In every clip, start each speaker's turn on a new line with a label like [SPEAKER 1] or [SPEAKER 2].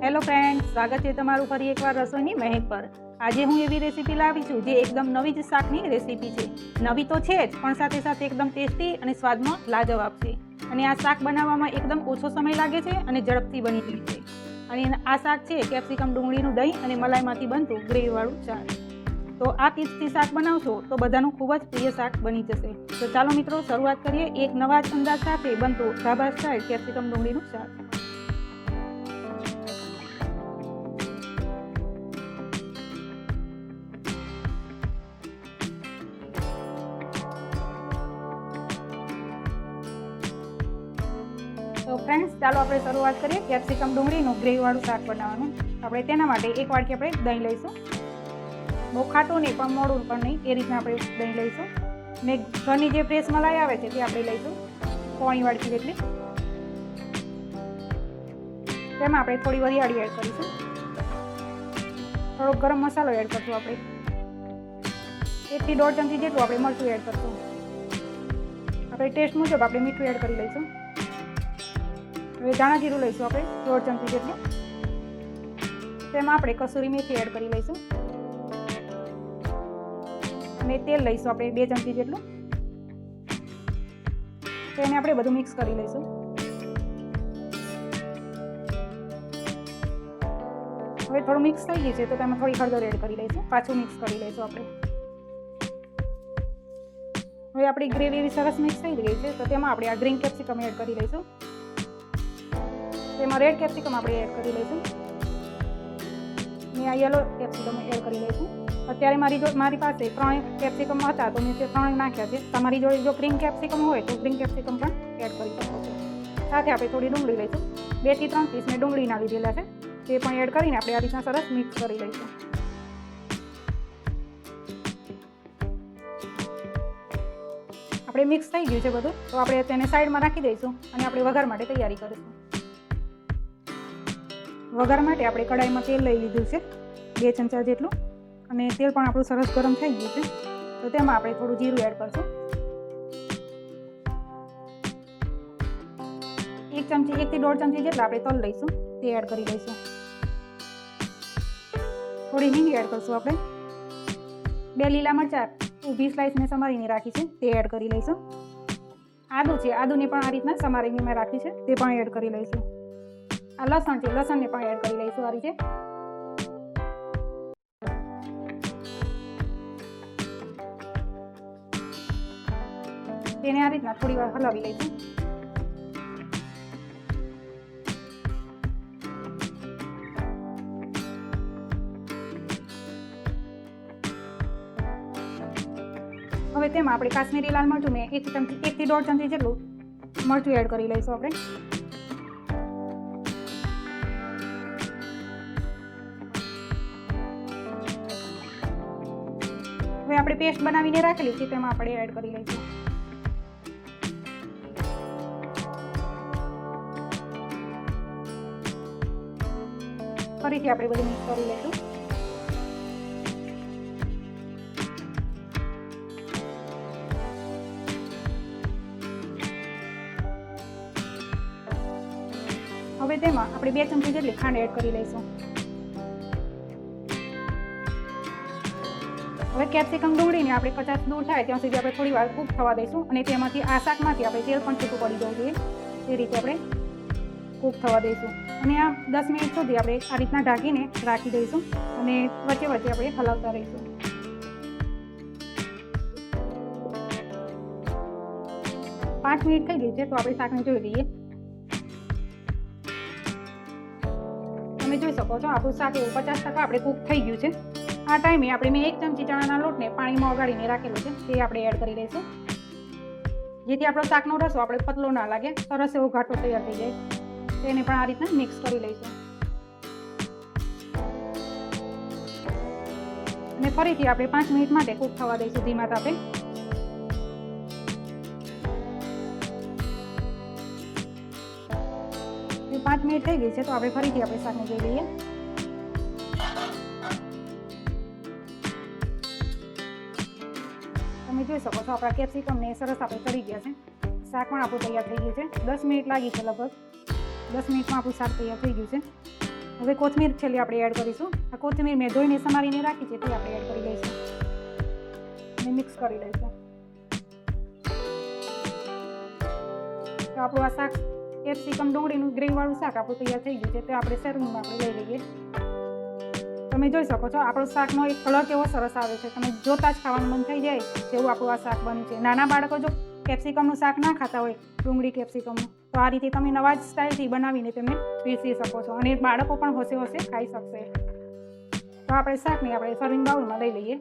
[SPEAKER 1] Hello friends, સ્વાગત છે તમારું ફરી એકવાર રસોઈની મહેક પર। આજે હું એવી રેસીપી લાવી છું જે એકદમ નવી જ શાકની રેસીપી છે। નવી તો છે જ, પણ સાથે સાથે એકદમ ટેસ્ટી અને સ્વાદમાં લાજવાબ છે। અને આ શાક બનાવવામાં એકદમ ઓછો સમય લાગે છે અને ઝડપથી બની જાય છે। અને આ શાક છે કેપ્સિકમ ડુંગળીનું દહીં અને મલાઈમાંથી બનતું ગ્રેવીવાળું શાક। તો આ ટીપ્સથી શાક બનાવશો તો બધાનું ખૂબ જ પ્રિય શાક બની જશે। તો ચાલો મિત્રો, શરૂઆત કરીએ એક નવા જ અંદાજ સાથે બનતું ઢાબા સ્ટાઇલ કેપ્સિકમ ડુંગળીનું શાક। તો ફ્રેન્ડ્સ, ચાલો આપણે શરૂઆત કરીએ કેપ્સિકમ ડુંગળીનું ગ્રેવીવાળું શાક બનાવવાનું। આપણે તેના માટે એક વાટકી આપણે દહીં લઈશું। બહુ ખાટું નહીં પણ મોડું પણ નહીં, એ રીતના આપણે દહીં લઈશું। ને ઘરની જે ફ્રેશ મલાઈ આવે છે તે આપણે લઈશું, પોણી વાટકી જેટલી। તેમાં આપણે થોડી વરિયાળી એડ કરીશું, થોડો ગરમ મસાલો એડ કરશું આપણે, 1 થી 1.5 ચમચી જેટલું આપણે મરચું એડ કરશું। આપણે ટેસ્ટ મુજબ આપણે મીઠું એડ કરી લઈશું। હવે ધાણા જીરું લઈશું આપણે 1.5 ચમચી જેટલું। તેમાં આપણે કસૂરી મેથી એડ કરી લઈશું અને તેલ લઈશું આપણે 2 ચમચી જેટલું। તેને આપણે બધું મિક્સ કરી લઈશું। હવે થોડું મિક્સ થઈ ગયું છે તો તેમાં થોડી હળદર એડ કરી લઈશું, પાછું મિક્સ કરી લઈશું આપણે। હવે આપણી ગ્રેવી એવી સરસ મિક્સ થઈ ગઈ છે તો તેમાં આપણે આ ગ્રીન કેપ્સિકમ એડ કરી લઈશું। તેમાં રેડ કેપ્સિકમ આપણે એડ કરી લઈશું અને આ યલો કેપ્સિકમ એડ કરી લઈશું। અત્યારે મારી પાસે 3 કેપ્સિકમ હતા તો મેં તે 3 નાખ્યા છે। તમારી જોડે જો ગ્રીન કેપ્સિકમ હોય તો ગ્રીન કેપ્સિકમ પણ એડ કરી શકો છો। સાથે આપણે થોડી ડુંગળી લઈશું, 2 થી 3 પીસ મેં ડુંગળીના લીધેલા છે, તે પણ એડ કરીને આપણે આ રીતના સરસ મિક્સ કરી લઈશું। આપણે મિક્સ થઈ ગયું છે બધું, તો આપણે તેને સાઈડમાં રાખી દઈશું અને આપણે વઘાર માટે તૈયારી કરીશું। વઘાર માટે આપણે કડાઈમાં તેલ લઈ લીધું છે 2 ચમચા જેટલું, અને તેલ પણ આપણું સરસ ગરમ થઈ ગયું છે તો તેમાં આપણે થોડું જીરું એડ કરશું। 1 થી 1.5 ચમચી જેટલા આપણે તલ લઈશું, તે એડ કરી લઈશું। થોડી હિંગ એડ કરશું આપણે, 2 લીલા મરચાં ઊભી સ્લાઇસને સમારીને રાખી છે તે એડ કરી લઈશું। આદું છે, આદુને પણ આ રીતના સમારીને મેં રાખી છે તે પણ એડ કરી લઈશું। આ લસણ છે, લસણને પણ એડ કરી લઈશું આ રીતે। તેને આ રીતના થોડી વાર હલાવી લઈશું। હવે તેમાં આપણે કાશ્મીરી લાલ મરચું મેં 1 થી 1.5 ચમચી જેટલું મરચું એડ કરી લઈશું આપણે। હવે આપણે પેસ્ટ બનાવીને રાખેલી છે તેમાં આપણે એડ કરી લઈશું। ફરીથી આપણે બધું મિક્સ કરી લઈશું। હવે તેમાં આપણે 2 ચમચી જેટલી ખાંડ એડ કરી લઈશું। હવે કેપ્સિકમ ડુંગળીને આપણે કચાશ દૂર થાય ત્યાં સુધી આપણે થોડી વાર કૂક થવા દઈશું અને તેમાંથી આ શાકમાંથી આપણે તેલ પણ છૂટું પડી જવું જોઈએ તે રીતે આપણે કૂક થવા દઈશું। અને આ 10 મિનિટ સુધી આપણે આ રીતના ઢાંકીને રાખી દઈશું અને વચ્ચે વચ્ચે આપણે હલાવતા રહીશું। 5 મિનિટ થઈ ગઈ છે તો આપણે શાકને જોઈ લઈએ। તમે જોઈ શકો છો આપણું શાક એવું 50% આપણે કૂક થઈ ગયું છે। આ ટાઈમે આપણે મેં 1 ચમચી ચણાના લોટને પાણીમાં ઓગાળીને રાખેલો છે તે આપણે એડ કરી લઈશું, જેથી આપણો શાકનો રસો આપણે પતલો ના લાગે, સરસ એવો ઘાટો તૈયાર થઈ જાય। તેને પણ આ રીતના મિક્સ કરી લઈશું અને ફરીથી આપણે 5 મિનિટ માટે કૂક થવા દઈશું ધીમા તાપે। 5 મિનિટ થઈ ગઈ છે તો આપણે ફરીથી આપણે શાકને જોઈ લઈએ। તમે જોઈ શકો છો આપણા કેપ્સિકમને સરસ આપણે કરી ગયા છે। શાક પણ આપણું તૈયાર થઈ ગયું છે। 10 મિનિટ લાગી છે, લગભગ 10 મિનિટમાં આપણું શાક તૈયાર થઈ ગયું છે। હવે કોથમીર છેલ્લે આપણે એડ કરીશું. આ કોથમીર મેં ધોઈને સમારીને રાખી છે તે આપણે એડ કરી લઈશું અને મિક્સ કરી લઈશું. તો આપણું આ શાક કેપ્સિકમ ડુંગળીનું ગ્રેવીવાળું શાક આપણું તૈયાર થઈ ગયું છે. તે આપણે સર્વિંગમાં આપણે લઈ લઈએ. તમે જોઈ શકો છો આપણો શાકનો એક કલર કેવો સરસ આવે છે. તમે જોતા જ ખાવાનું મન થઈ જાય તેવું આપણું આ શાક બન્યું છે. નાના બાળકો જો કેપ્સિકમનું શાક ના ખાતા હોય, ડુંગળી કેપ્સિકમનું, તો આ રીતે તમે નવા જ સ્ટાઇલથી બનાવીને તેમને પીરસી શકો છો અને બાળકો પણ હોશે હોશે ખાઈ શકશે. તો આપણે શાકને આપણે સર્વિંગ બાઉલમાં લઈ લઈએ.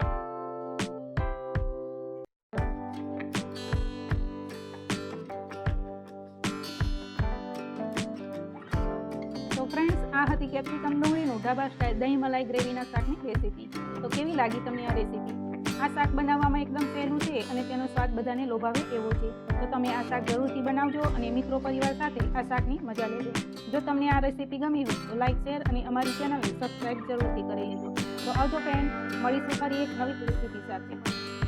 [SPEAKER 1] તો ફ્રેન્ડ્સ, આ હતી કેપ્સિકમ ડુંગળીનું ઢાબા સ્ટાઇલ દહીં મલાઈ ગ્રેવીના શાકની રેસીપી. તો કેવી લાગી તમને આ રેસીપી? આ શાક બનાવવામાં એકદમ સહેલું છે અને તેનો સ્વાદ બધાને લોભાવે એવો છે. તો તમે આ શાક જરૂરથી બનાવજો અને મિત્રો પરિવાર સાથે આ શાકની મજા લેજો. જો તમને આ રેસીપી ગમી હોય તો લાઇક, શેર અને અમારી ચેનલને સબસ્ક્રાઈબ જરૂરથી કરી લેજો. તો આવજો ફ્રેન્ડ, મળીશું ફરી એક નવી રેસીપી સાથે.